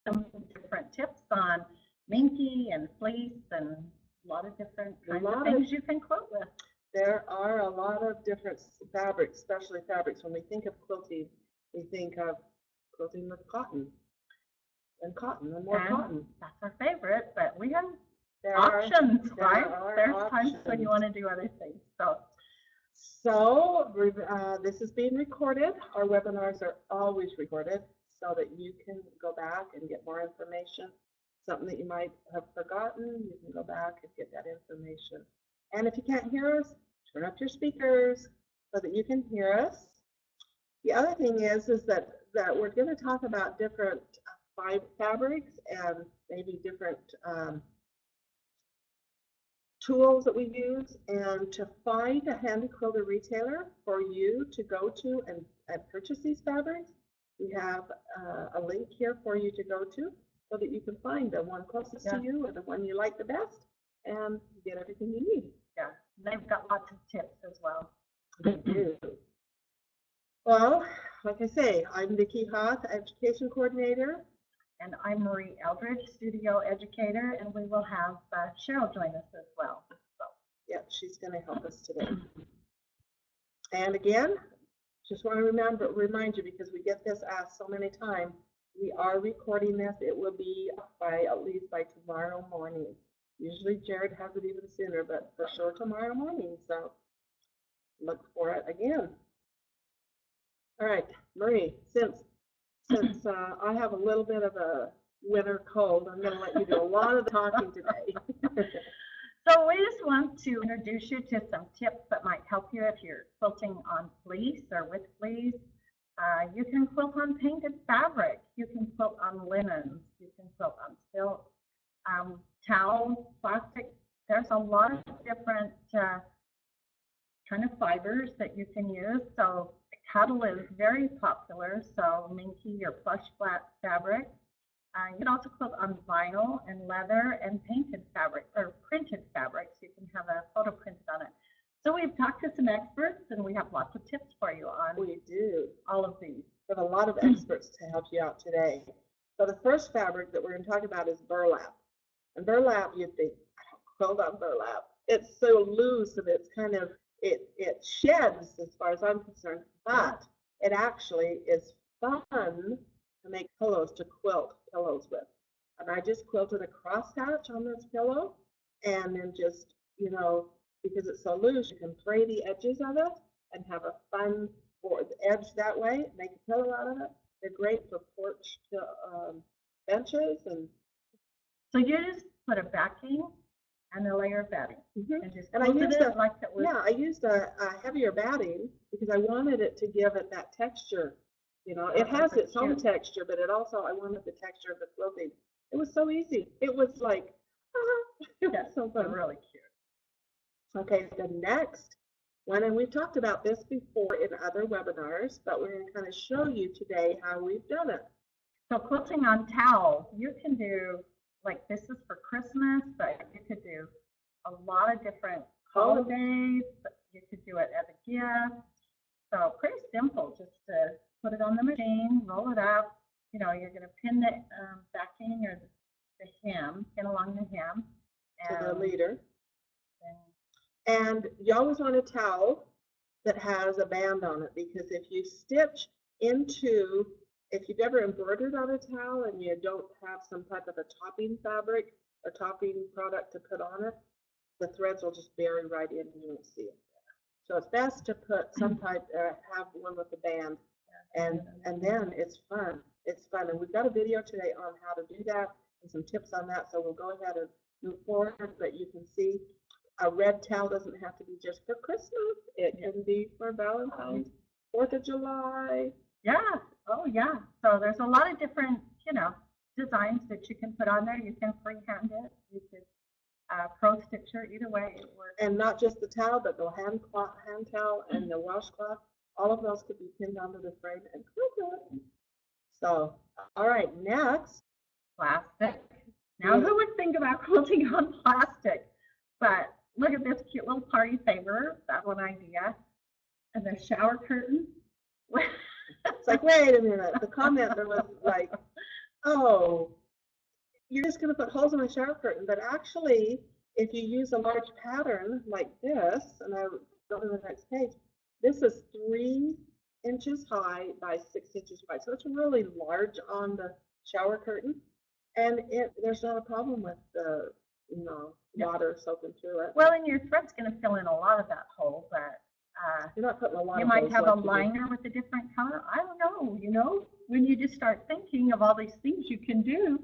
some different tips on minky and fleece and a lot of different kinds of things you can quilt with. There are a lot of different fabrics, especially fabrics. When we think of quilting, we think of quilting with cotton and more cotton. That's our favorite, but we have options, right? There's options. times when you want to do other things. So this is being recorded. Our webinars are always recorded so that you can go back and get more information. Something that you might have forgotten, you can go back and get that information. And if you can't hear us, turn up your speakers so that you can hear us. The other thing is that we're going to talk about different fabrics and maybe different tools that we use, and to find a Handi Quilter retailer for you to go to and purchase these fabrics. We have a link here for you to go to so that you can find the one closest to you or the one you like the best and get everything you need. Yeah, they've got lots of tips as well. They do. Well, like I say, I'm Vicki Hoth, Education Coordinator. And I'm Marie Eldrege, Studio Educator, and we will have Cheryl join us as well. So. Yeah, she's going to help us today. And again, just want to remind you, because we get this asked so many times, we are recording this. It will be at least by tomorrow morning. Usually Jared has it even sooner, but for sure tomorrow morning. So look for it again. All right, Marie, since I have a little bit of a winter cold, I'm going to let you do a lot of the talking today. So we just want to introduce you to some tips that might help you if you're quilting on fleece or with fleece. You can quilt on painted fabric. You can quilt on linens. You can quilt on silk, towel, plastic. There's a lot of different kind of fibers that you can use. So cuddle is very popular, so minky or plush flat fabric. You can also quilt on vinyl and leather and painted fabric or printed fabrics. You can have a photo printed on it. So we've talked to some experts and we have lots of tips for you on all of these. We have a lot of experts to help you out today. So the first fabric that we're going to talk about is burlap. And burlap, you'd think, I don't quilt on burlap. It's so loose and it's kind of, it sheds as far as I'm concerned, but it actually is fun to make pillows, to quilt pillows with. And I just quilted a crosshatch on this pillow, and then just, you know, because it's so loose, you can fray the edges of it and have a fun edge that way, make a pillow out of it. They're great for porch benches. And so you just put a backing and a layer of batting. And I used a heavier batting because I wanted it to give it that texture. You know, it has its own texture, but it also, I wanted the texture of the quilting. It was so easy. It was like, it was so fun. Really cute. Okay, the next one, and we've talked about this before in other webinars, but we're going to kind of show you today how we've done it. So quilting on towel, you can do, like this is for Christmas, but you could do a lot of different holidays. You could do it as a gift. So pretty simple, just to put it on the machine, roll it up. You know, you're going to pin the backing or the hem, pin along the hem. To the leader. And you always want a towel that has a band on it, because if you stitch into, if you've ever embroidered on a towel and you don't have some type of a topping fabric or topping product to put on it, the threads will just bury right in and you won't see it. So it's best to put some type, have one with a band, and then it's fun. It's fun, and we've got a video today on how to do that and some tips on that. So we'll go ahead and move forward, but you can see a red towel doesn't have to be just for Christmas. It can be for Valentine's, 4th of July. Yeah. Oh, yeah. So there's a lot of different, you know, designs that you can put on there. You can freehand it. You could pro stitcher. Either way, it works. And not just the towel, but the hand towel and the washcloth. All of those could be pinned onto the frame and quilted. So, all right, next. Plastic. Now, who would think about quilting on plastic? But look at this cute little party favor. That's one idea. And the shower curtain. It's like, wait a minute. The commenter was like, Oh, you're just going to put holes in my shower curtain, but actually, if you use a large pattern like this, and I'll go to the next page, this is 3 inches high by 6 inches wide, so it's really large on the shower curtain, and there's not a problem with the water soaking through it. Well, and your thread's going to fill in a lot of that hole, but you're not putting a lot. You might have a liner with a different color. I don't know. When you just start thinking of all these things you can do,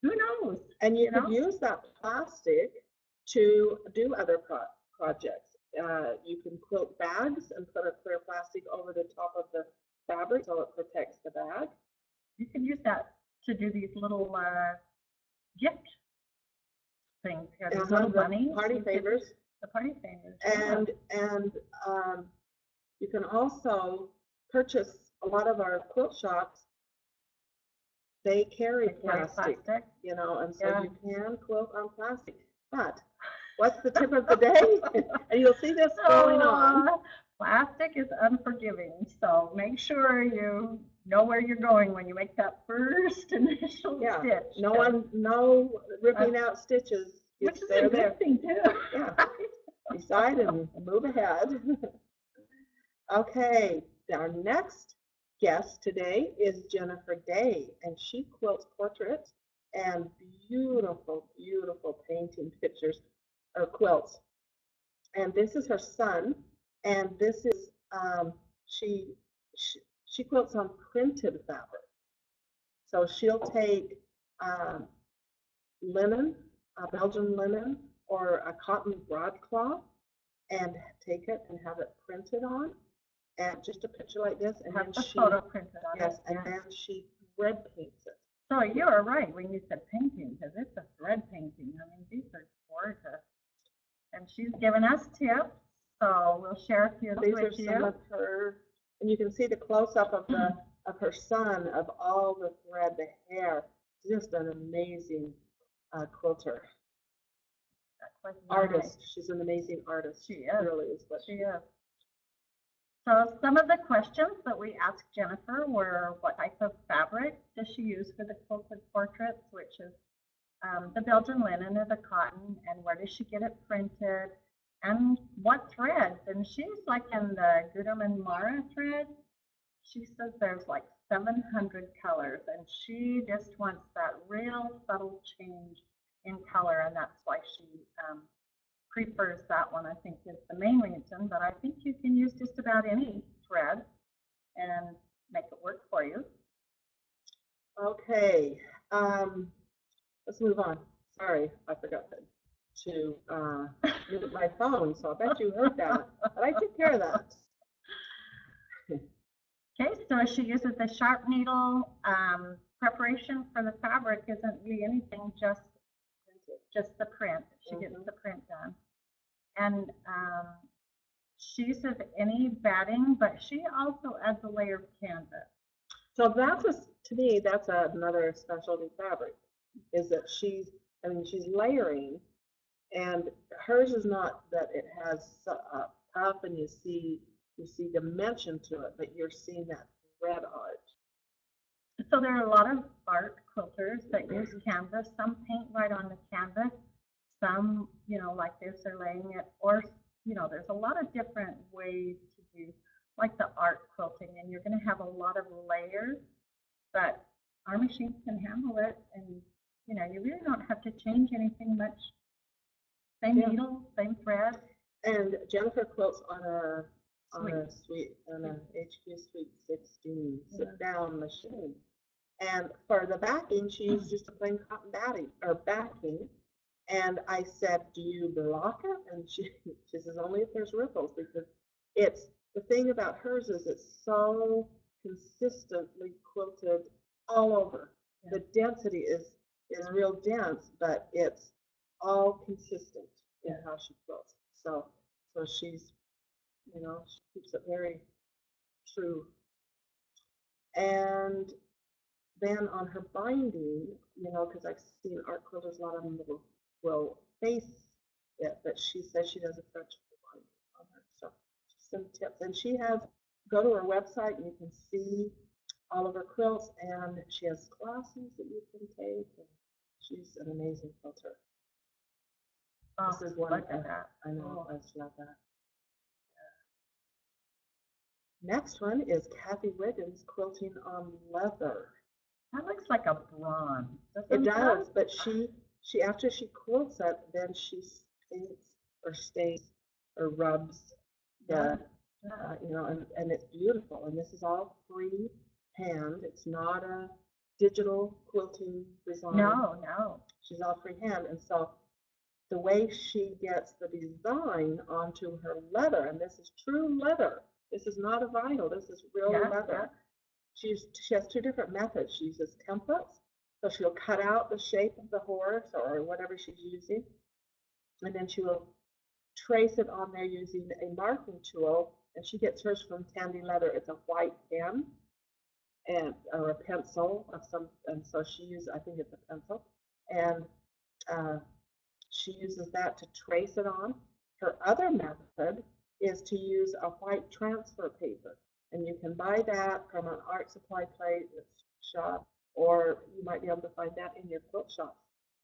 who knows? And you could use that plastic to do other projects. You can quilt bags and put a clear plastic over the top of the fabric so it protects the bag. You can use that to do these little gift things. These little bunnies. Party favors. The party favors. And you can also purchase a lot of our quilt shops. They carry plastic, and so you can quilt on plastic. But what's the tip of the day? And you'll see this going on. Plastic is unforgiving, so make sure you know where you're going when you make that first initial stitch. No ripping out stitches. Which is a good thing too. Yeah. Decide and move ahead. Okay, our next guest today is Jennifer Day, and she quilts portraits and beautiful, beautiful painting pictures or quilts. And this is her son, and this is she quilts on printed fabric. So she'll take linen, Belgian linen, or a cotton broadcloth, and take it and have it printed on. And just a picture like this, and have then the photo printed on it. And then she thread paints it. So you are right when you said painting, because it's a thread painting. I mean, these are gorgeous. And she's given us tips, so we'll share a few of these with you. These are some of her, and you can see the close-up of her son, of all the thread, the hair. Just an amazing quilter. Artist. She's an amazing artist. She is. Really is what she is. So some of the questions that we asked Jennifer were, what type of fabric does she use for the quilted portraits, which is the Belgian linen or the cotton, and where does she get it printed, and what threads? And she's like in the Gutermann Mara thread. She says there's like 700 colors, and she just wants that real subtle change in color, and that's why she prefers that one, I think, is the main reason. But I think you can use just about any thread and make it work for you. Okay, let's move on. Sorry, I forgot to mute my phone, so I bet you heard that, but I took care of that. Okay, so she uses the sharp needle. Preparation for the fabric isn't really anything, just the print. She gets the print done. And she uses any batting, but she also adds a layer of canvas. So to me, that's another specialty fabric, is that she's layering, and hers is not that it has puff and you see dimension to it, but you're seeing that thread art. So there are a lot of art quilters that use canvas. Some paint right on the canvas. Some, like this, are laying it, or, there's a lot of different ways to do, like the art quilting, and you're going to have a lot of layers, but our machines can handle it, and, you really don't have to change anything much. Same needle, same thread. And Jennifer quilts on a HQ Suite 16 sit-down machine. And for the backing, she used just a plain cotton backing. And I said, do you block it? And she says, only if there's ripples, because the thing about hers is it's so consistently quilted all over. The density is real dense, but it's all consistent in how she quilts. So she's, she keeps it very true. And then on her binding, because I've seen art quilters, a lot of them will face it, but she says she does a French binding on her. So some tips, and she has, go to her website and you can see all of her quilts, and she has classes that you can take. And she's an amazing quilter. Oh, This is one look at that. I know, Cool. I just love that. Next one is Kathy Wiggins quilting on leather. That looks like a bronze. It doesn't does, but she after she quilts it, then she stains or rubs the, you know, and it's beautiful. And this is all free hand. It's not a digital quilting design. No. She's all free hand, and so the way she gets the design onto her leather, and this is true leather. This is not a vinyl. This is real leather. She has two different methods. She uses templates, so she'll cut out the shape of the horse or whatever she's using, and then she will trace it on there using a marking tool. And she gets hers from Handi Leather. It's a white pen and or a pencil of some, and so she uses, I think it's a pencil, and she uses that to trace it on. Her other method is to use a white transfer paper, and you can buy that from an art supply place shop, or you might be able to find that in your quilt shops,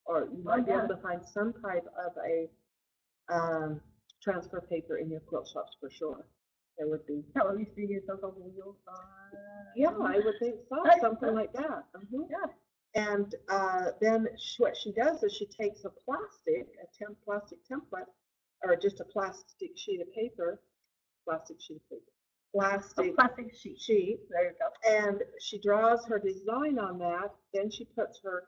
or you might be able to find some type of a transfer paper in your quilt shops for sure. There would be. So we used to use those old wheels on. Yeah, I would think so, something like that. Yeah. And then what she does is she takes a plastic template, or just a plastic sheet of paper, plastic sheet. There you go. And she draws her design on that. Then she puts her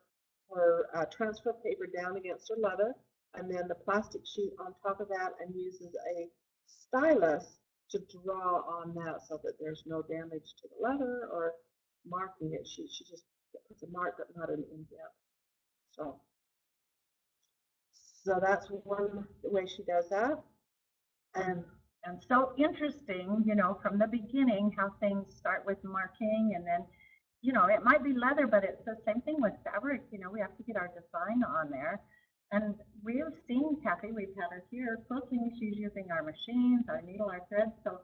transfer paper down against her leather, and then the plastic sheet on top of that, and uses a stylus to draw on that so that there's no damage to the leather or marking it. She just puts a mark, but not an in-depth. So that's one way she does that. And so interesting, you know, from the beginning, how things start with marking, and then, you know, it might be leather, but it's the same thing with fabric. You know, we have to get our design on there. And we have seen Kathy, we've had her here quilting. She's using our machines, our needle, our thread. So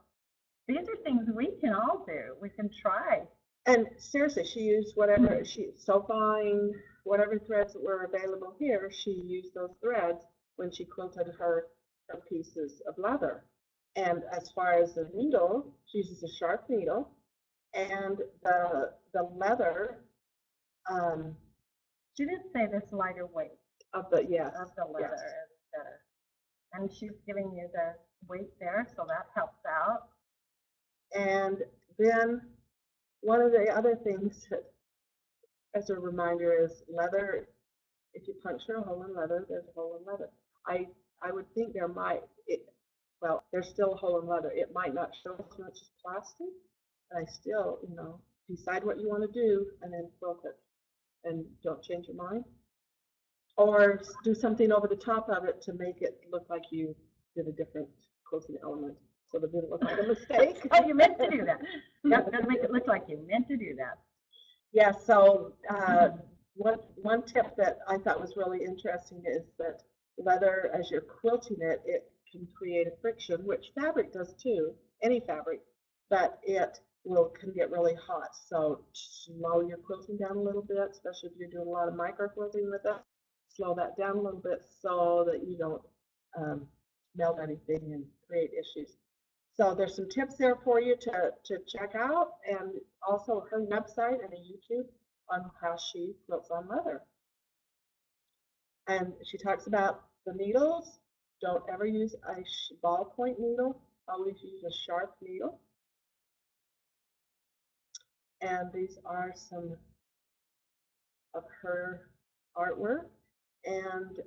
these are things we can all do. We can try. And seriously, she used whatever so fine, whatever threads that were available here, she used those threads when she quilted her pieces of leather. And as far as the needle, she uses a sharp needle, and the leather. She did say this lighter weight of the leather is better, and she's giving you the weight there, so that helps out. And then one of the other things that, as a reminder, is leather. If you puncture a hole in leather, there's a hole in leather. I would think there might, well, there's still a hole in leather. It might not show as much as plastic, but I still, you know, decide what you want to do and then quilt it, and don't change your mind. Or do something over the top of it to make it look like you did a different quilting element, so that it didn't look like a mistake. Oh, you meant to do that. That's going to make it look like you meant to do that. Yeah, so one tip that I thought was really interesting is that leather, as you're quilting it, it can create a friction, which fabric does too, any fabric, but it can get really hot. So slow your quilting down a little bit, especially if you're doing a lot of micro quilting with it. Slow that down a little bit so that you don't melt anything and create issues. So there's some tips there for you to check out, and also her website and a YouTube on how she quilts on leather. And she talks about the needles. Don't ever use a ballpoint needle. Always use a sharp needle. And these are some of her artwork. And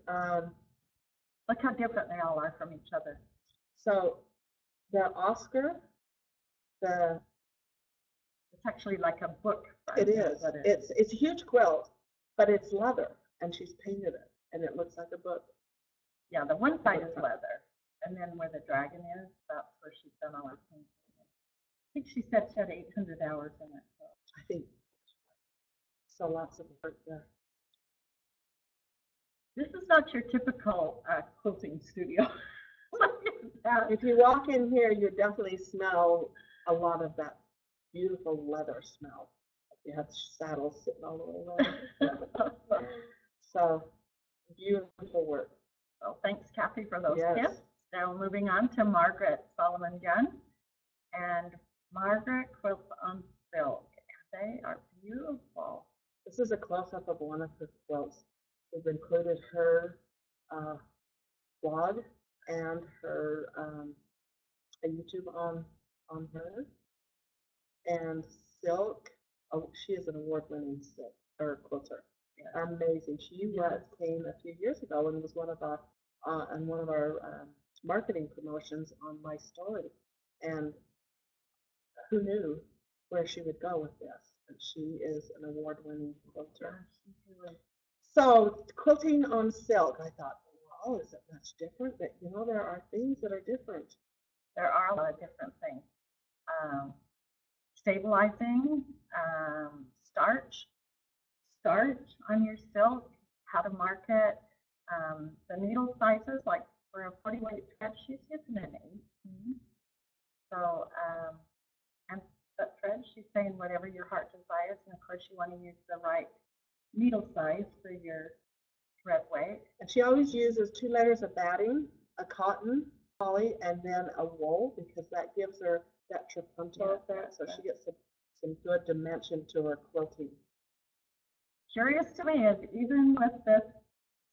look how different they all are from each other. So the Oscar, it's actually like a book. It is. It's a huge quilt, but it's leather, and she's painted it, and it looks like a book. Yeah, the one side is leather, and then where the dragon is, that's where she's done all her painting. I think she said she had 800 hours in it. So. I think so. Lots of work there. This is not your typical quilting studio. Look at that. If you walk in here, you definitely smell a lot of that beautiful leather smell. You have saddles sitting all the way around. So beautiful work. So thanks, Kathy, for those Yes. tips. Now moving on to Margaret Solomon Gunn. And Margaret quilts on silk. They are beautiful. This is a close-up of one of her quilts. We've included her blog and her a YouTube on her. And silk. Oh, she is an award-winning silk or quilter. Yeah. Amazing. She came a few years ago and was one of our on one of our marketing promotions on my story. And who knew where she would go with this? And she is an award-winning quilter. So quilting on silk, I thought, well, is it much different? But you know, there are things that are different. There are a lot of different things. Stabilizing, starch on your silk, how to mark it, the needle sizes, like for a 40-weight thread, she's using an 18. So, and the thread, she's saying whatever your heart desires, and of course you want to use the right needle size for your thread weight. And she always uses 2 layers of batting, a cotton, poly, and then a wool, because that gives her that trapunto effect, so she gets some good dimension to her quilting. Curious to me is even with this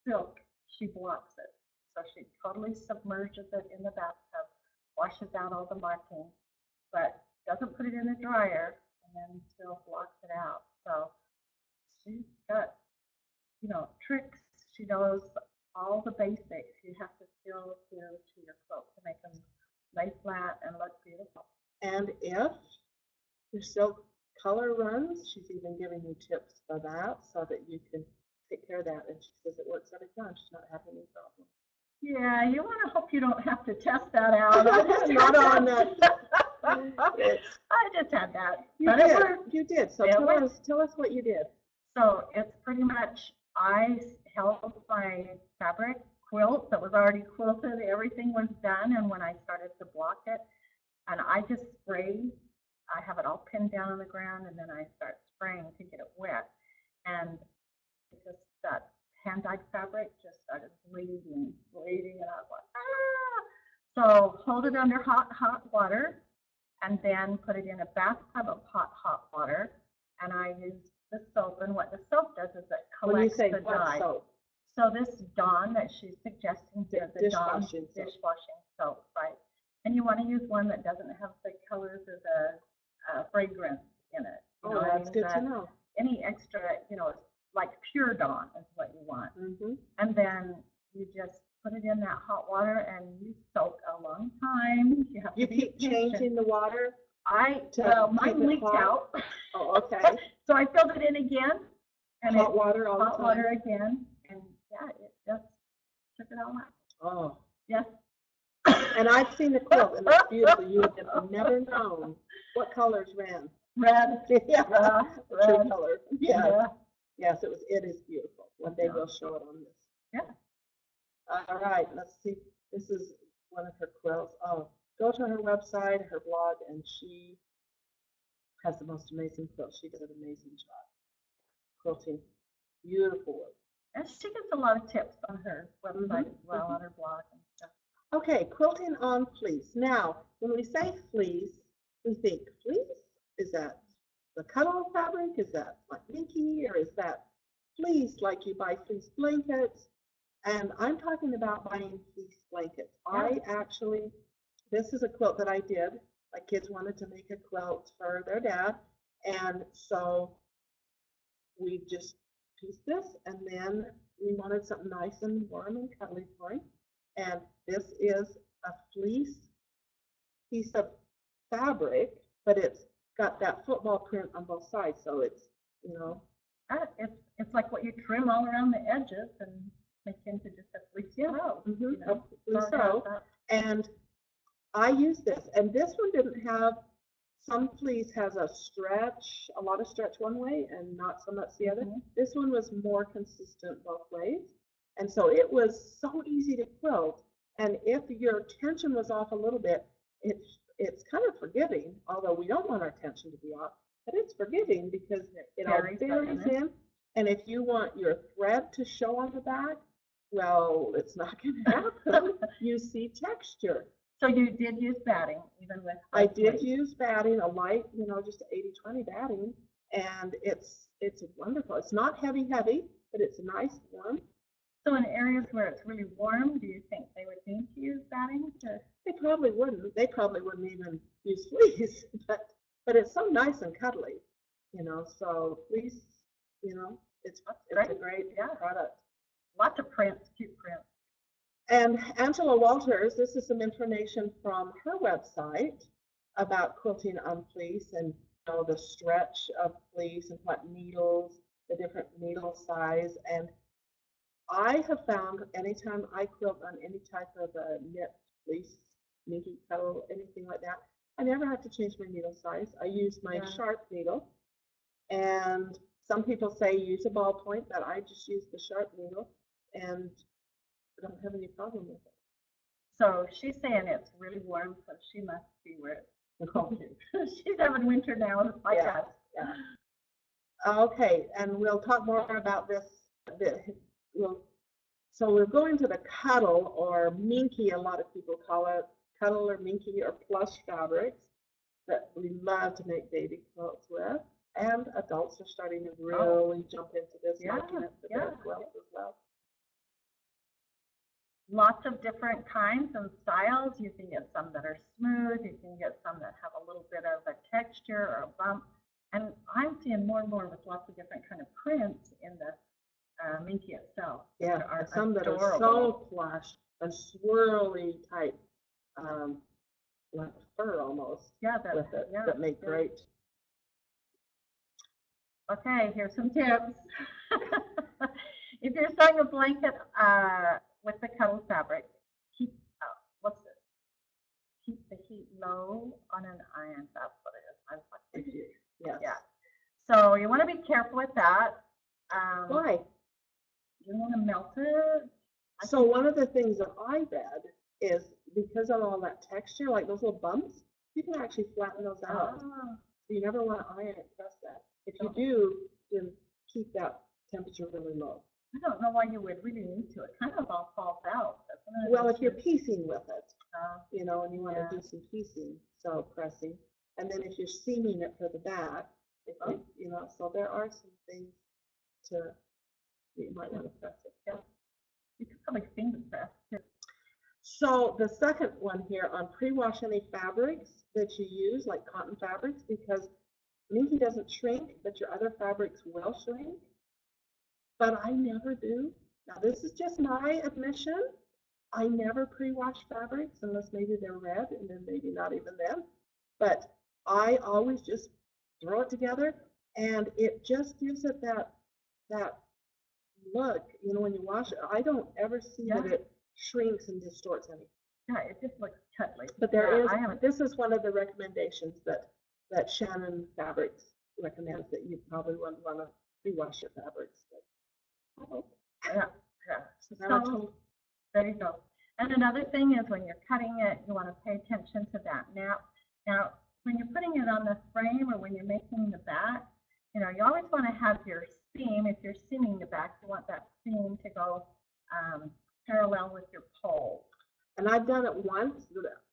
silk, she blocks it. So she totally submerges it in the bathtub, washes out all the markings, but doesn't put it in the dryer and then still blocks it out. So she's got, you know, tricks. She knows all the basics you have to still do to your quilt to make them lay flat and look beautiful. And if your silk color runs, she's even giving you tips for that so that you can take care of that. And she says it works every time. She's not having any problem. Yeah, you want to hope you don't have to test that out. Not on that. I just had that. You did. So tell us what you did. So it's pretty much, I held my fabric quilt that was already quilted. Everything was done. And when I started to block it, and I just sprayed, I have it all pinned down on the ground, and then I start spraying to get it wet. And it just, that hand-dyed fabric just started bleeding, and I was like, ah! So hold it under hot water, and then put it in a bathtub of hot water. And I use the soap, and what the soap does is it collects the dye. Soap? So this Dawn that she's suggesting here, the Dawn dishwashing soap, right? And you want to use one that doesn't have the colors or the fragrance in it. Oh, that's good to know. Any extra, you know, like pure Dawn is what you want. Mm-hmm. And then you just put it in that hot water and you soak a long time. You keep changing the water? Mine leaked out. Oh, okay. So I filled it in again. And hot water all the time? Hot water again. And yeah, it just took it all out. Oh. Yes. And I've seen the quilt, and it's beautiful. You would have never known what colors ran. Red. Yeah. Red. True color. Yes. Yeah. Yes, it is beautiful. One day we'll show it on this. Yeah. All right, let's see. This is one of her quilts. Oh, go to her website, her blog, and she has the most amazing quilt. She did an amazing job quilting. Beautiful work. And she gives a lot of tips on her website as well, on her blog and stuff. Okay, quilting on fleece. Now, when we say fleece, we think fleece? Is that the cut-off fabric? Is that like Vicki? Or is that fleece like you buy fleece blankets? And I'm talking about buying fleece blankets. Yeah. This is a quilt that I did. My kids wanted to make a quilt for their dad. And so we just pieced this, and then we wanted something nice and warm and cuddly for him. And this is a fleece piece of fabric, but it's got that football print on both sides. So it's, you know. It's like what you trim all around the edges and make into just a fleece row. Mm-hmm. You know? A fleece row. And I used this, and this one didn't have, some fleece has a lot of stretch one way and not so much the other. This one was more consistent both ways. And so it was so easy to quilt. And if your tension was off a little bit, it's kind of forgiving, although we don't want our tension to be off. but it's forgiving because it all Varies by buries image. in. And if you want your thread to show on the back, well, it's not going to happen. You see texture. So you did use batting, even with. I did weight. use batting, a light, you know, just 80-20 batting, and it's wonderful. It's not heavy, but it's nice warm. So in areas where it's really warm, do you think they would need to use batting? They probably wouldn't. They probably wouldn't even use fleece, but it's so nice and cuddly, you know. So fleece, you know, it's a great product. Lots of prints, cute prints. And Angela Walters, this is some information from her website about quilting on fleece and, you know, the stretch of fleece and what needles, the different needle size. And I have found anytime I quilt on any type of a knit fleece, minky cuddle, anything like that, I never have to change my needle size. I use my sharp needle. And some people say use a ballpoint, but I just use the sharp needle and I don't have any problem with it. So she's saying it's really warm, so she must be where it's cold. She's having winter now, like us. Yeah. Okay, and we'll talk more about this. So we're going to the cuddle or minky, a lot of people call it, cuddle or minky or plush fabrics that we love to make baby quilts with. And adults are starting to really jump into this, making it for their quilts as well. Lots of different kinds and styles. You can get some that are smooth. You can get some that have a little bit of a texture or a bump. And I'm seeing more and more with lots of different kind of prints in the minky itself. Yeah, some that are so plush and swirly type, like fur almost. Yeah, that make great. Okay, here's some tips. If you're sewing a blanket with the cuddle fabric, keep the heat low on an iron. That's what it is. Yes. Yeah. So you want to be careful with that. Why? You want to melt it. So one of the things that I read is because of all that texture, like those little bumps, you can actually flatten those out. So you never want to iron it, press that. If you do, then keep that temperature really low. I don't know why you would really need to. It kind of all falls out, doesn't it? Well, if you're piecing with it, you know, and you want to do some piecing, so pressing. And then if you're seaming it for the back, you know, so there are some things you might want to press it. Yeah. You could probably finger press too. So the second one here on pre-wash any fabrics that you use, like cotton fabrics, because minky doesn't shrink, but your other fabrics will shrink. But I never do. Now this is just my admission. I never pre-wash fabrics unless maybe they're red, and then maybe not even then. But I always just throw it together, and it just gives it that look. You know, when you wash it, I don't ever see that it shrinks and distorts anything. Yeah, it just looks cuddly. But there is. This is one of the recommendations that Shannon Fabrics recommends, that you probably want to pre-wash your fabrics. Yeah. So there you go. And another thing is when you're cutting it, you want to pay attention to that nap. Now, when you're putting it on the frame or when you're making the back, you know, you always want to have your seam. If you're seaming the back, you want that seam to go parallel with your pole. And I've done it once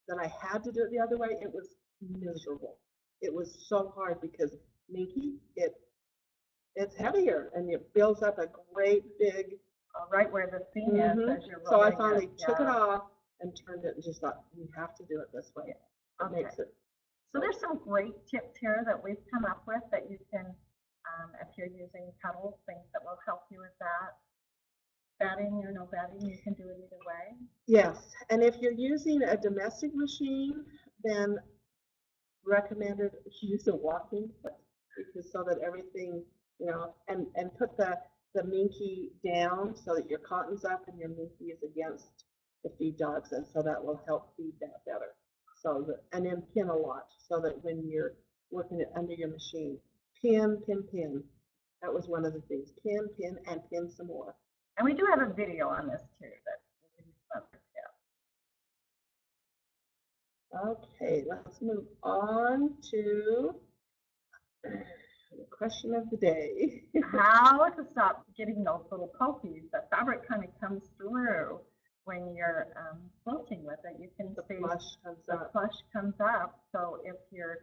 that I had to do it the other way. It was miserable. It was so hard because minky, it's heavier and it builds up a great big right where the seam is as you're rolling. So I finally took it off and turned it and just thought, you have to do it this way. It makes it. So there's some great tips here that we've come up with that you can, if you're using cuddles, things that will help you with that. Batting or no batting, you can do it either way. Yes, and if you're using a domestic machine, then recommended use a walking foot, because so that everything, you know, and put the minky down so that your cotton's up and your minky is against the feed dogs, and so that will help feed that better. So that, and then pin a lot so that when you're working it under your machine, pin. That was one of the things. Pin, and pin some more. And we do have a video on this too. Okay, let's move on to The question of the day. How to stop getting those little pokies. The fabric kind of comes through when you're quilting with it. You can see the flush comes up. So if you're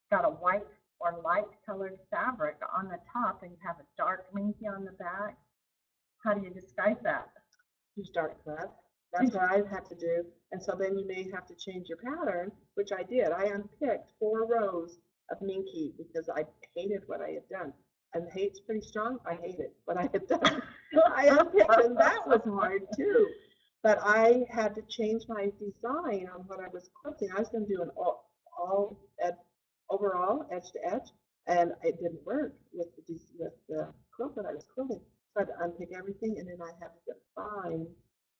got a white or light colored fabric on the top and you have a dark minky on the back, how do you disguise that? Use dark thread. That's what I've had to do. And so then you may have to change your pattern, which I did. I unpicked 4 rows of minky because I hated what I had done. And hate's pretty strong. I hated what I had done. I unpicked, and that was hard too. But I had to change my design on what I was quilting. I was going to do an overall edge to edge, and it didn't work with the quilt that I was quilting. So I had to unpick everything, and then I had to define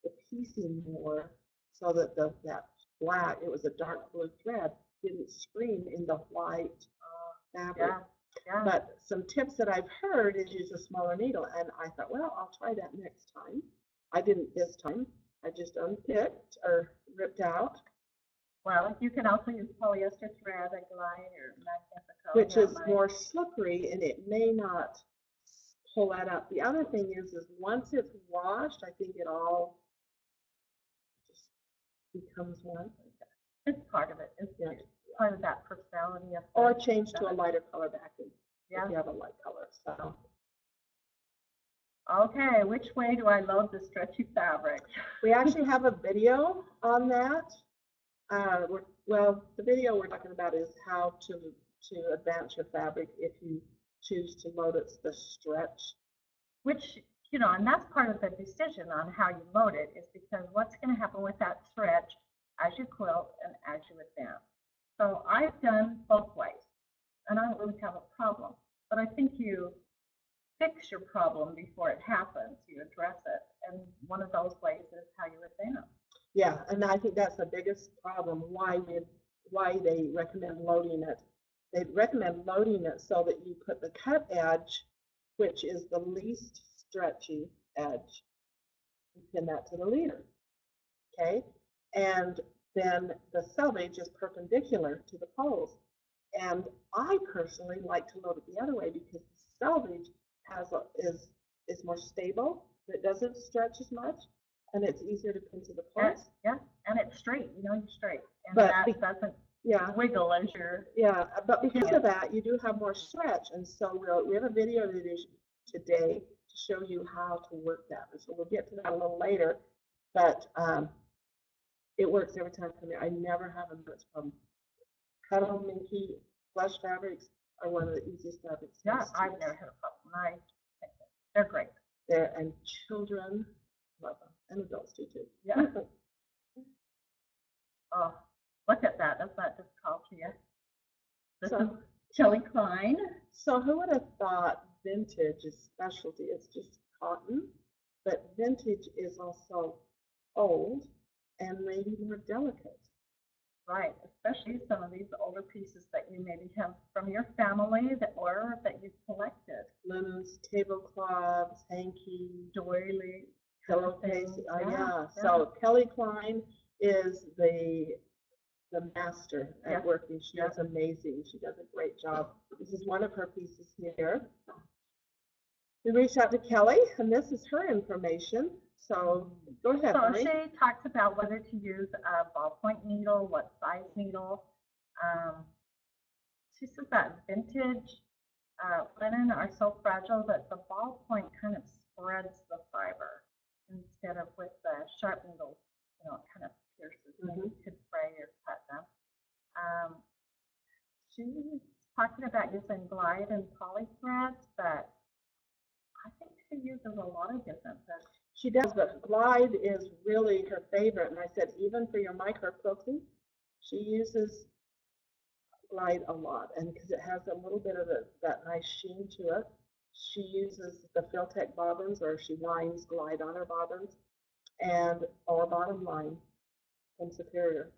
the piecing more so that that black, it was a dark blue thread, didn't scream in the white fabric. Yeah. But some tips that I've heard is use a smaller needle, and I thought, well, I'll try that next time. I didn't this time. I just unpicked or ripped out. Well, you can also use polyester thread, a glide, or magnifico. Which is more slippery, and it may not pull that up. The other thing is once it's washed, I think it all just becomes one. It's part of it. It's part of that personality of. Or change to a lighter color backing. Yeah. If you have a light color. So. Okay, which way do I load the stretchy fabric? We actually have a video on that. Well, the video we're talking about is how to advance your fabric if you choose to load it the stretch. Which, you know, and that's part of the decision on how you load it is because what's going to happen with that stretch as you quilt and as you advance. So I've done both ways, and I don't really have a problem. But I think you fix your problem before it happens. You address it, and one of those ways is how you advance. Yeah, and I think that's the biggest problem. Why they recommend loading it? They recommend loading it so that you put the cut edge, which is the least stretchy edge, and pin that to the leader. Okay, and then the selvage is perpendicular to the poles. And I personally like to load it the other way because the selvage is more stable. It doesn't stretch as much, and it's easier to pin to the poles. Yeah, and it's straight. You know, you're straight, and but that doesn't wiggle as you're. Yeah, but because of that, you do have more stretch, and so we have a video today to show you how to work that. And so we'll get to that a little later, but it works every time for me. I never have a nuts problem. Cuddle, minky, flush fabrics are one of the easiest fabrics. Yeah, I've never had a problem. They're great. And children love them, and adults do too. Yeah. Oh, look at that. Doesn't that just call to you? This is Kelly Klein. So who would have thought vintage is specialty? It's just cotton, but vintage is also old and maybe more delicate. Right, especially some of these older pieces that you maybe have from your family or that you've collected. Linens, tablecloths, hanky, doily, pillowcase. So Kelly Klein is the master at working. She is amazing. She does a great job. This is one of her pieces here. We reached out to Kelly, and this is her information. So go ahead. So she talks about whether to use a ballpoint needle, what size needle. She says that vintage linen are so fragile that the ballpoint kind of spreads the fiber instead of with the sharp needle, you know, it kind of pierces. Maybe you could fray or cut them. She's talking about using glide and poly threads, but I think she uses a lot of different threads. She does, but glide is really her favorite. And I said, even for your micro quilting, she uses glide a lot. And because it has a little bit of that nice sheen to it, she uses the Filtech bobbins, or she lines glide on her bobbins, or bottom line from Superior.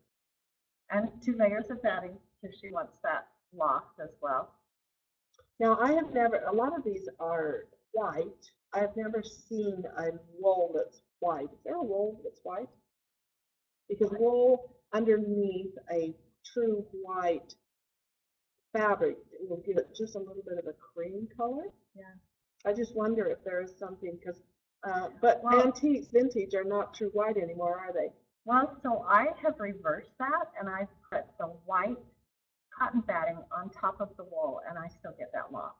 And 2 layers of batting because she wants that loft as well. Now, I have never, a lot of these are white. I have never seen a wool that's white. Is there a wool that's white? Because wool underneath a true white fabric, it will give it just a little bit of a cream color. Yeah. I just wonder if there is something, because, but Well- antiques, vintage are not true white anymore, are they? Well, so I have reversed that, and I've put the white cotton batting on top of the wool, and I still get that look.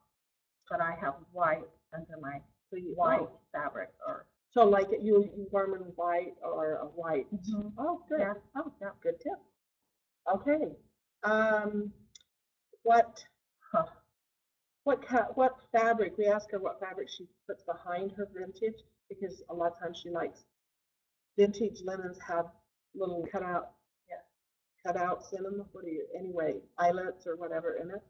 But I have white under my So you, white fabric, or so like you garment white or a white. Oh, good. yeah, oh yeah. Good tip. Okay. What Huh. what fabric? We asked her what fabric she puts behind her vintage, because a lot of times she likes vintage linens have little cutouts in them. What do you, anyway, eyelets or whatever in it.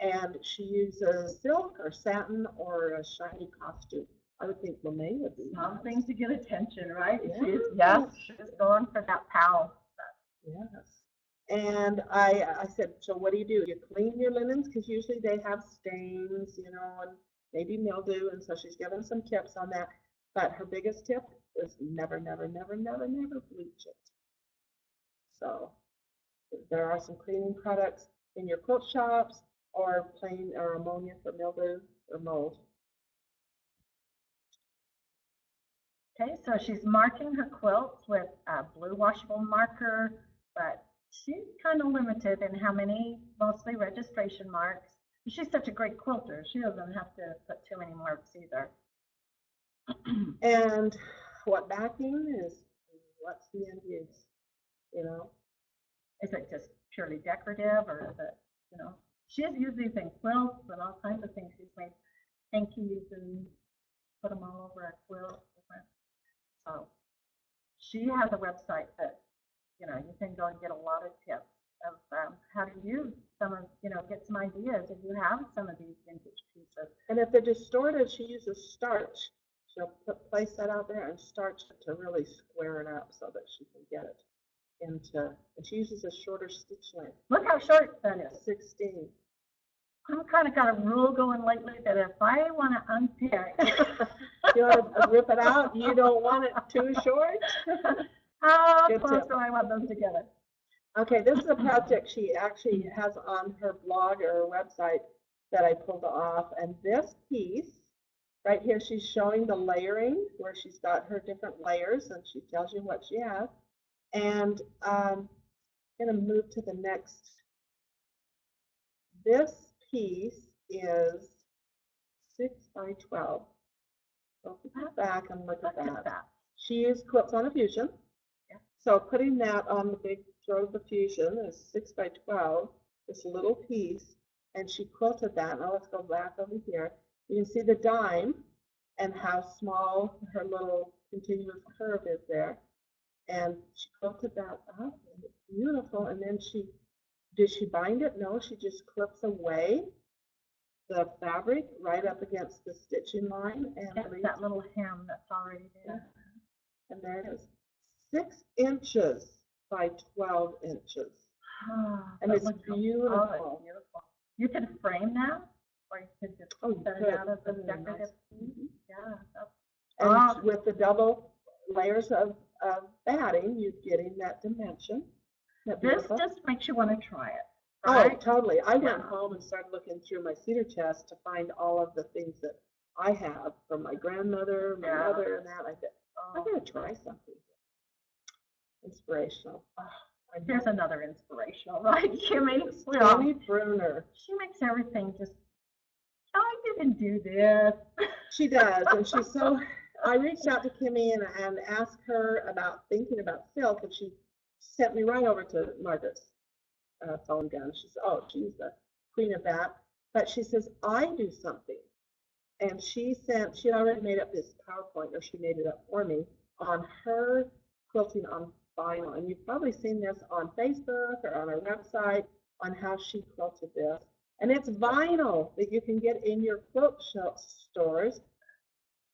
And she uses silk or satin or a shiny costume. I would think Monet would be Something to get attention, right? Yeah. She's going for that pow. Yes. And I said, so what do? You clean your linens? Because usually they have stains, you know, and maybe mildew. And so she's given some tips on that. But her biggest tip is never, never, never, never, never bleach it. So there are some cleaning products in your quilt shops, or plain or ammonia for mildew or mold. Okay, so she's marking her quilts with a blue washable marker, but she's kind of limited in how many, mostly registration marks. She's such a great quilter, she doesn't have to put too many marks either. And what backing is, what's the end use, you know? Is it just purely decorative, or is it, you know, she has used these in quilts and all kinds of things. She's made hankies and put them all over a quilt. So she has a website that, you know, you can go and get a lot of tips of how to use some of, you know, get some ideas if you have some of these vintage pieces. And if they're distorted, she uses starch. She'll place that out there and starch it to really square it up so that she can get it into, and she uses a shorter stitch length. Look how short that is. 16. I've kind of got a rule going lately that if I want to unpick, You want to rip it out? You don't want it too short? how Good close tip. do I want them together? Okay, this is a project she actually has on her blog or her website that I pulled off. And this piece right here, she's showing the layering where she's got her different layers, and she tells you what she has. And I'm going to move to the next. This piece is 6 by 12. So go back and look at that. She used quilts on a fusion. Yeah. So putting that on the big throw of the fusion is 6 by 12, this little piece, and she quilted that. Now let's go back over here. You can see the dime and how small her little continuous curve is there. And she quilted that up, and it's beautiful. And then did she bind it? No, she just clips away the fabric right up against the stitching line, and that little hem that's already there. And there it is, 6 inches by 12 inches. And it's beautiful. Oh, it's beautiful. You could frame that, or you could just set it out as a decorative piece. Yeah. And with the double layers of batting, you're getting that dimension. This just makes you want to try it. Right? Oh, totally. I went home and started looking through my cedar chest to find all of the things that I have from my grandmother, my mother, and that. I said, I'm going to try something. Inspirational. Here's another inspirational, right, Kimmy? Tammy Bruner. She makes everything just, oh, you can do this. She does, and she's so. I reached out to Kimmy and asked her about thinking about silk, and she sent me right over to Margaret's phone gun. She said, oh, she's the queen of that. But she says, I do something. And she had already made up this PowerPoint, or she made it up for me, on her quilting on vinyl. And you've probably seen this on Facebook or on her website on how she quilted this. And it's vinyl that you can get in your quilt stores.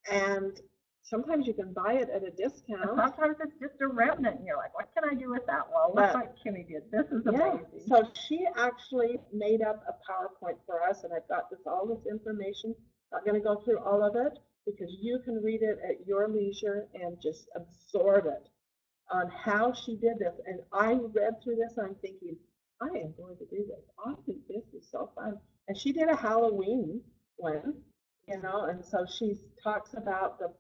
And sometimes you can buy it at a discount. And sometimes it's just a remnant, and you're like, what can I do with that? Well, look what Kimmy did. This is amazing. So she actually made up a PowerPoint for us, and I've got all this information. Not going to go through all of it because you can read it at your leisure and just absorb it on how she did this. And I read through this, and I'm thinking, I am going to do this. I think this is so fun. And she did a Halloween one, and so she talks about the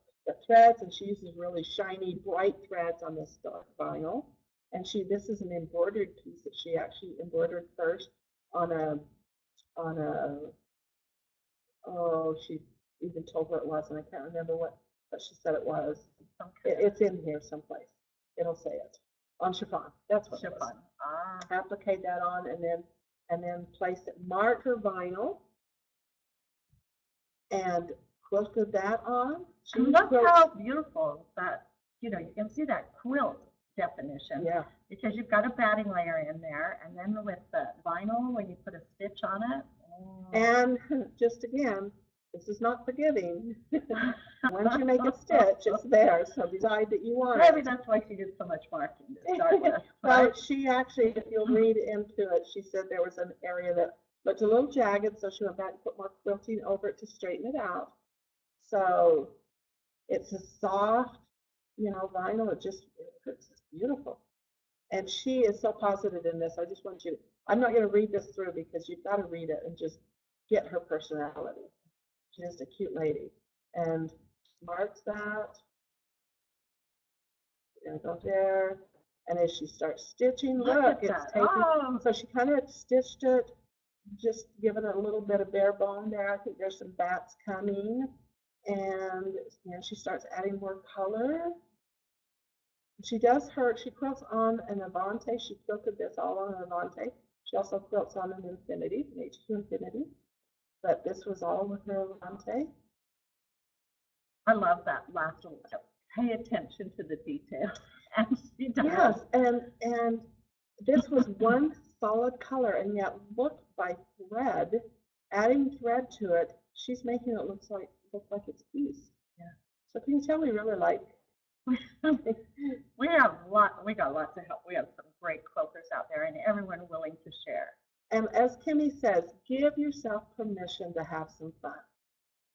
threads, and she uses really shiny, bright threads on this dark vinyl. And this is an embroidered piece that she actually embroidered first on a, oh, she even told what it was, and I can't remember what she said it was. It's in here someplace. It'll say it. On chiffon. That's what chiffon. It was. Applicate that on, and then place it. Mark her vinyl, and quilted that on. Look how beautiful that, you can see that quilt definition. Yeah. Because you've got a batting layer in there, and then with the vinyl, when you put a stitch on it. And just again, this is not forgiving. Once you make a stitch, it's there. So decide that you want it. Maybe that's why she did so much marking to start with. Well, she actually, if you'll read into it, she said there was an area that looked a little jagged, so she went back and put more quilting over it to straighten it out. So it's a soft, vinyl. It's beautiful. And she is so positive in this. I just want you, I'm not going to read this through because you've got to read it and just get her personality. She's just a cute lady. And marks that. Gonna go there. And as she starts stitching, look it's taking. Oh. So she kind of stitched it, just giving it a little bit of bare bone there. I think there's some bats coming. And she starts adding more color. She quilts on an Avante. She quilted this all on an Avante. She also quilts on an Infinity, an HQ Infinity. But this was all with her Avante. I love that last one. Pay attention to the detail. And she does. Yes, and this was one solid color, and yet look by thread, adding thread to it, she's making it look like it's piece. Yeah. So can you tell we really like? we got lots of help. We have some great quilters out there, and everyone willing to share. And as Kimmy says, give yourself permission to have some fun.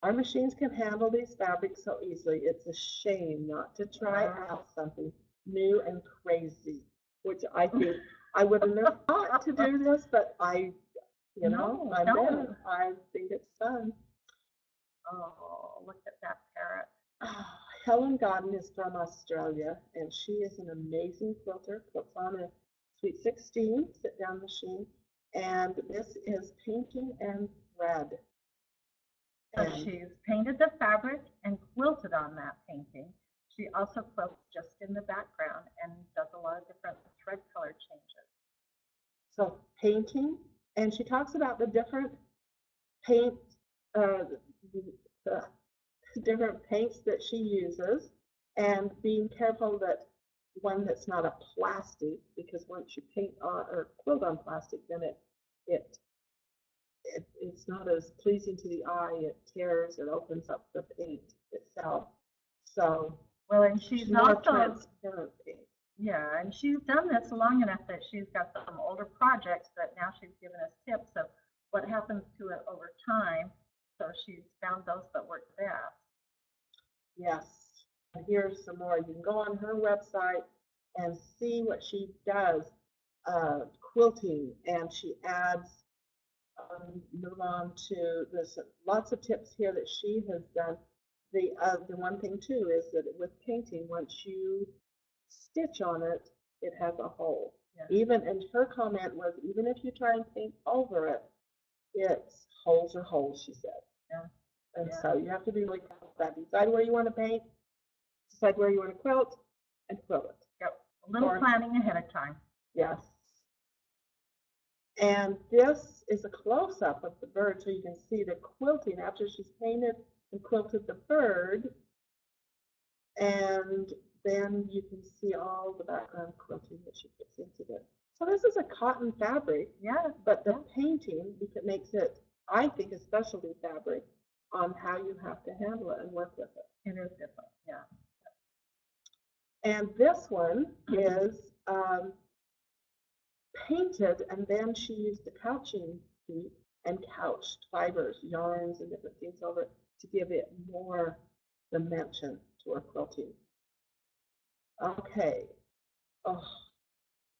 Our machines can handle these fabrics so easily. It's a shame not to try out something new and crazy, which I think I would have never thought to do this, but I'm there. I think it's fun. Oh, look at that parrot. Helen Godden is from Australia, and she is an amazing quilter. Quilts on a Sweet 16 sit-down machine, and this is painting and thread. So she's painted the fabric and quilted on that painting. She also quilts just in the background and does a lot of different thread color changes. So painting, and she talks about the different different paints that she uses, and being careful that one that's not a plastic, because once you paint on or quilt on plastic, then it's not as pleasing to the eye. It tears, it opens up the paint itself. So well, and she's also transparent paint. Yeah, and she's done this long enough that she's got some older projects that now she's given us tips of what happens to it over time. So she's found those that work best. Yes. And here's some more. You can go on her website and see what she does, quilting, and she adds, move on to, there's lots of tips here that she has done. The one thing too is that with painting, once you stitch on it, it has a hole. Yeah. And her comment was, even if you try and paint over it, it's holes are holes, she said. Yeah. And so you have to be really careful with that. Decide where you want to paint, decide where you want to quilt, and quilt it. Yep. A little planning ahead of time. Yes. And this is a close-up of the bird, so you can see the quilting after she's painted and quilted the bird. And then you can see all the background quilting that she puts into this. So this is a cotton fabric, but the painting, because it makes it, I think, a specialty fabric on how you have to handle it and work with it. It is different, yeah. And this one is painted, and then she used the couching heat and couched fibers, yarns, and different things over it to give it more dimension to her quilting. Okay. Oh,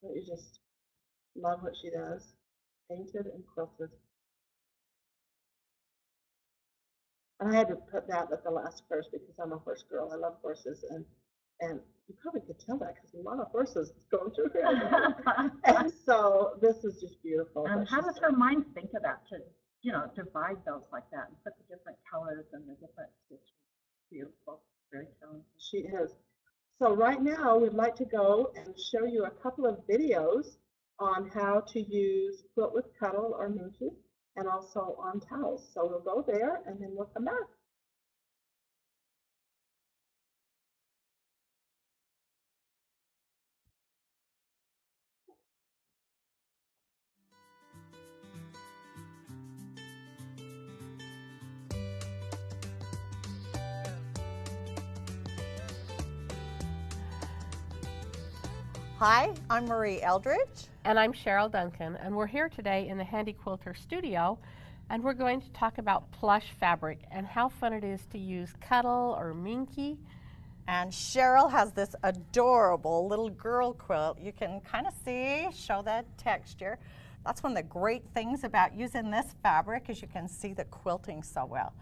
let me just Love what she does. Painted and quilted. And I had to put that at the last first because I'm a horse girl. I love horses, and you probably could tell that because a lot of horses going through here. And so this is just beautiful. And how does her mind think of that to, you know, divide those like that and put the different colors and the different stitches? Beautiful, very talented. She is. So right now we'd like to go and show you a couple of videos on how to use Quilt with Cuddle or Minky, and also on towels. So we'll go there and then we'll come back. Hi, I'm Marie Eldrege. And I'm Cheryl Duncan, and we're here today in the Handi Quilter studio, and we're going to talk about plush fabric and how fun it is to use Cuddle or Minky. And Cheryl has this adorable little girl quilt. You can kind of see, show that texture. That's one of the great things about using this fabric is you can see the quilting so well.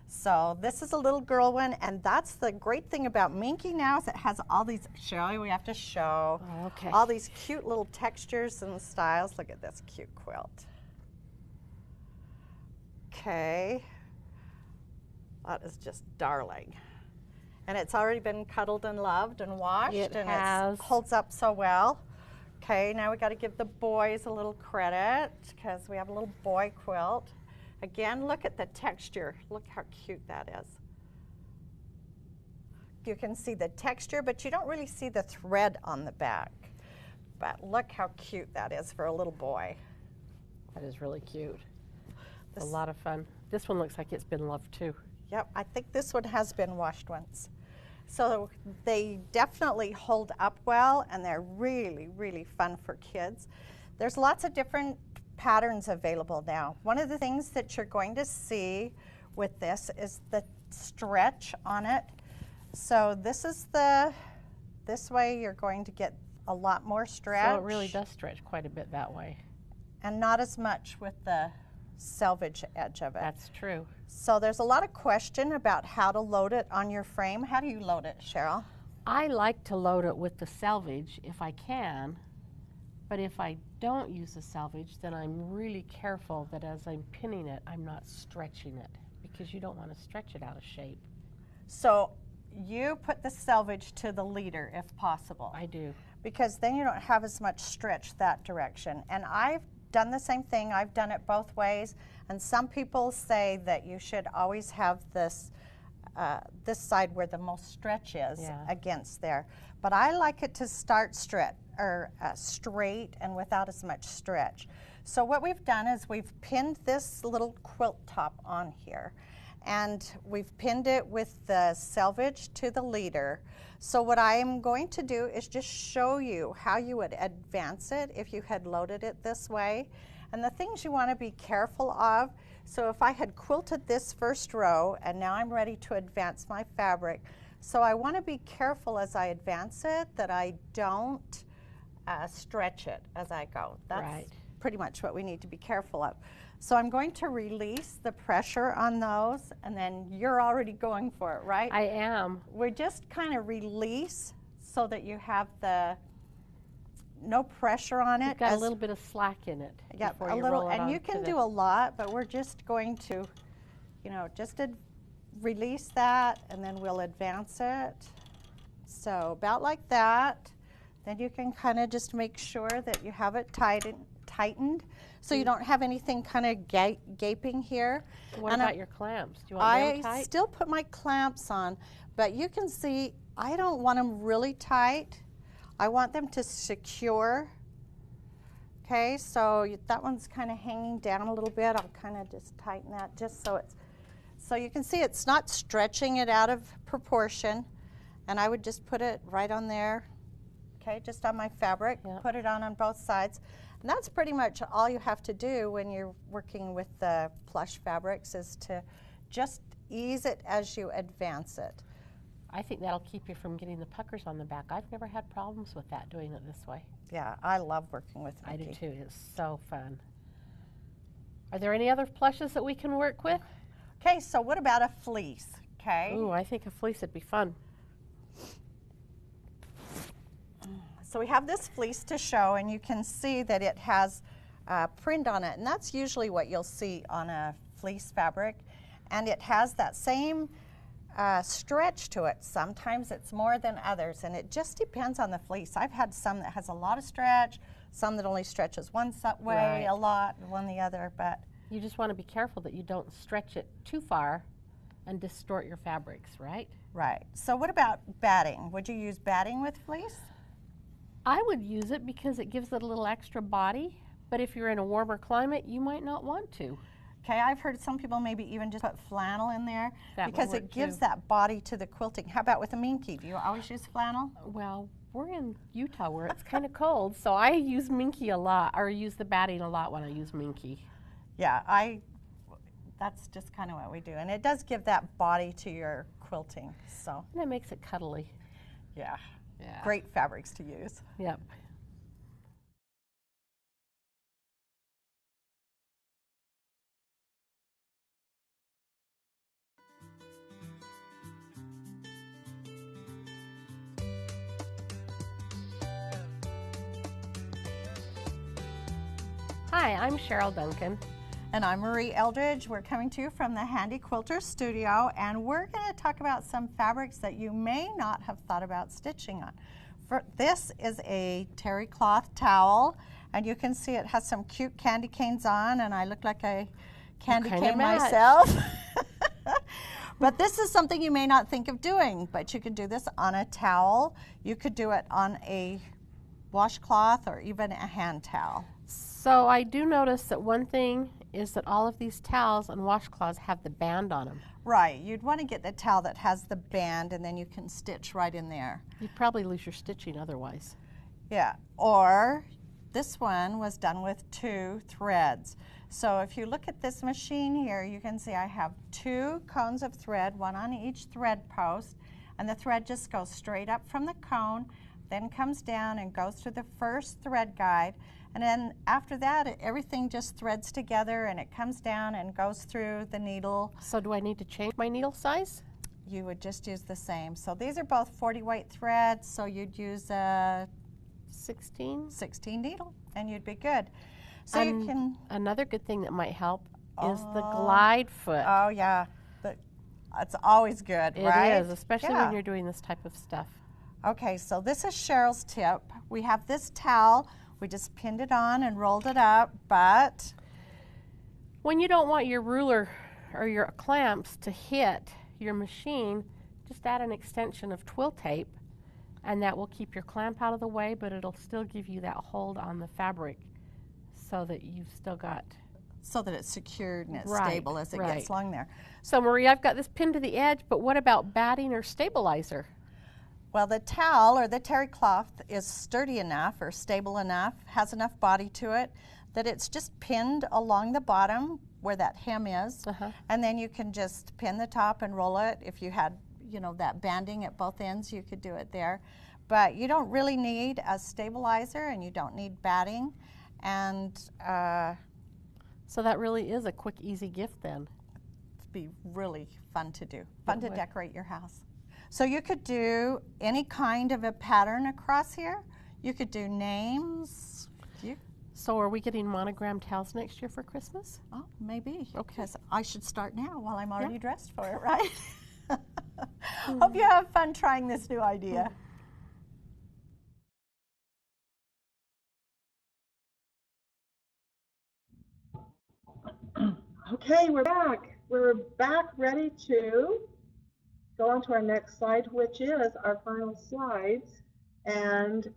So this is a little girl one, and that's the great thing about Minky now is it has all these, Cheryl, we have to show, all these cute little textures and styles. Look at this cute quilt. Okay, that is just darling. And it's already been cuddled and loved and washed, and it holds up so well. Okay, now we got to give the boys a little credit because we have a little boy quilt. Again, look at the texture. Look how cute that is. You can see the texture, but you don't really see the thread on the back. But look how cute that is for a little boy. That is really cute. It's a lot of fun. This one looks like it's been loved too. Yep, I think this one has been washed once. So they definitely hold up well, and they're really, really fun for kids. There's lots of different patterns available now. One of the things that you're going to see with this is the stretch on it. So this way you're going to get a lot more stretch. So it really does stretch quite a bit that way. And not as much with the selvage edge of it. That's true. So there's a lot of question about how to load it on your frame. How do you load it, Cheryl? I like to load it with the selvage if I can, but if I don't use the selvage, then I'm really careful that as I'm pinning it, I'm not stretching it because you don't want to stretch it out of shape. So you put the selvage to the leader if possible. I do. Because then you don't have as much stretch that direction. And I've done the same thing. I've done it both ways. And some people say that you should always have this this side where the most stretch is against there. But I like it to start straight and without as much stretch. So what we've done is we've pinned this little quilt top on here, and we've pinned it with the selvage to the leader. So what I am going to do is just show you how you would advance it if you had loaded it this way, and the things you want to be careful of. So if I had quilted this first row and now I'm ready to advance my fabric, so I want to be careful as I advance it that I don't stretch it as I go. That's pretty much what we need to be careful of. So I'm going to release the pressure on those, and then you're already going for it, right? I am. We just kind of release so that you have the no pressure on it. You've got a little bit of slack in it. Yeah, a little, and you can do a lot, but we're just going to, you know, just release that, and then we'll advance it. So about like that. Then you can kind of just make sure that you have it tightened, so you don't have anything kind of gaping here. What about your clamps? Do you want them tight? I still put my clamps on, but you can see I don't want them really tight. I want them to secure. Okay, so that one's kind of hanging down a little bit. I'll kind of just tighten that just so it's, so you can see it's not stretching it out of proportion. And I would just put it right on there, okay, just on my fabric, put it on both sides. And that's pretty much all you have to do when you're working with the plush fabrics, is to just ease it as you advance it. I think that'll keep you from getting the puckers on the back. I've never had problems with that, doing it this way. Yeah, I love working with I do Vicki. too. It's so fun. Are there any other plushes that we can work with? Okay, so what about a fleece? Okay. Ooh, I think a fleece would be fun. So we have this fleece to show, and you can see that it has print on it, and that's usually what you'll see on a fleece fabric. And it has that same stretch to it. Sometimes it's more than others, and it just depends on the fleece. I've had some that has a lot of stretch, some that only stretches one way Right. a lot, one the other, but You just want to be careful that you don't stretch it too far and distort your fabrics, right? right. So what about batting? Would you use batting with fleece? I would use it because it gives it a little extra body, but if you're in a warmer climate, you might not want to. Okay, I've heard some people maybe even just put flannel in there That would because work it gives too. that body to the quilting. How about with a minky? Do you always use flannel? Well, we're in Utah where it's kind of cold, so I use minky a lot, or use the batting a lot when I use minky. Yeah, that's just kind of what we do. And it does give that body to your quilting. So, And it makes it cuddly. yeah, Yeah. great fabrics to use. Yep. Hi, I'm Cheryl Duncan. And I'm Marie Eldrege. We're coming to you from the Handi Quilter studio, and we're going to talk about some fabrics that you may not have thought about stitching on. This is a terry cloth towel, and you can see it has some cute candy canes on, and I look like a candy kinda cane match. myself. But this is something you may not think of doing, but you could do this on a towel. You could do it on a washcloth or even a hand towel. So I do notice that one thing is that all of these towels and washcloths have the band on them. Right, you'd want to get the towel that has the band, and then you can stitch right in there. You'd probably lose your stitching otherwise. Yeah, or this one was done with 2 threads. So if you look at this machine here, you can see I have 2 cones of thread, one on each thread post, and the thread just goes straight up from the cone, then comes down and goes to the first thread guide, and then after that everything just threads together and it comes down and goes through the needle. So do I need to change my needle size? You would just use the same. So these are both 40 weight threads, so you'd use a 16? 16 needle and you'd be good. So you And can, Another good thing that might help is the glide foot. oh yeah, it's always good, It right? is, especially Yeah. when you're doing this type of stuff. Okay, so this is Cheryl's tip. We have this towel, we just pinned it on and rolled it up, but When you don't want your ruler or your clamps to hit your machine, just add an extension of twill tape, and that will keep your clamp out of the way, but it'll still give you that hold on the fabric so that you've still got. so that it's secured and it's Right, stable as it right. gets along there. So Marie, I've got this pinned to the edge, but what about batting or stabilizer? Well, the towel or the terry cloth is sturdy enough or stable enough, has enough body to it, that it's just pinned along the bottom where that hem is, and then you can just pin the top and roll it. If you had, you know, that banding at both ends, you could do it there. But you don't really need a stabilizer and you don't need batting. And So that really is a quick, easy gift then. it'd be really fun to do, fun to would. decorate your house. So you could do any kind of a pattern across here. You could do names. So are we getting monogram towels next year for Christmas? Oh, maybe. Okay. Because I should start now while I'm already dressed for it, right? Hope you have fun trying this new idea. Okay, we're back. We're back ready to go on to our next slide, which is our final slides. And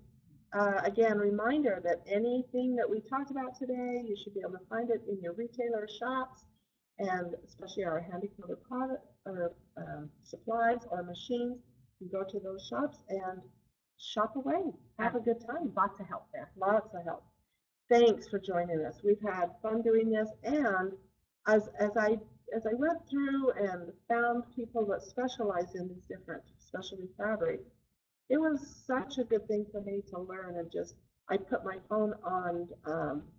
again, reminder that anything that we talked about today, you should be able to find it in your retailer shops, and especially our Handi Quilter product or supplies or machines. You go to those shops and shop away. Have a good time. Lots of help there. Lots of help. Thanks for joining us. We've had fun doing this, and as I went through and found people that specialize in these different specialty fabric, it was such a good thing for me to learn. And just, I put my phone on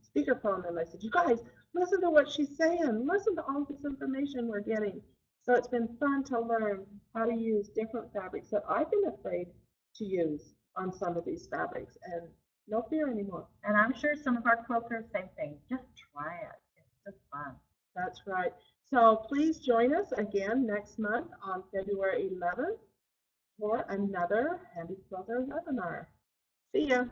speakerphone and I said, you guys, listen to what she's saying. Listen to all this information we're getting. So it's been fun to learn how to use different fabrics that I've been afraid to use on some of these fabrics, and no fear anymore. And I'm sure some of our quilters, same thing. Just try it. It's just fun. That's right. So please join us again next month on February 11th for another Handi Quilter webinar. See ya.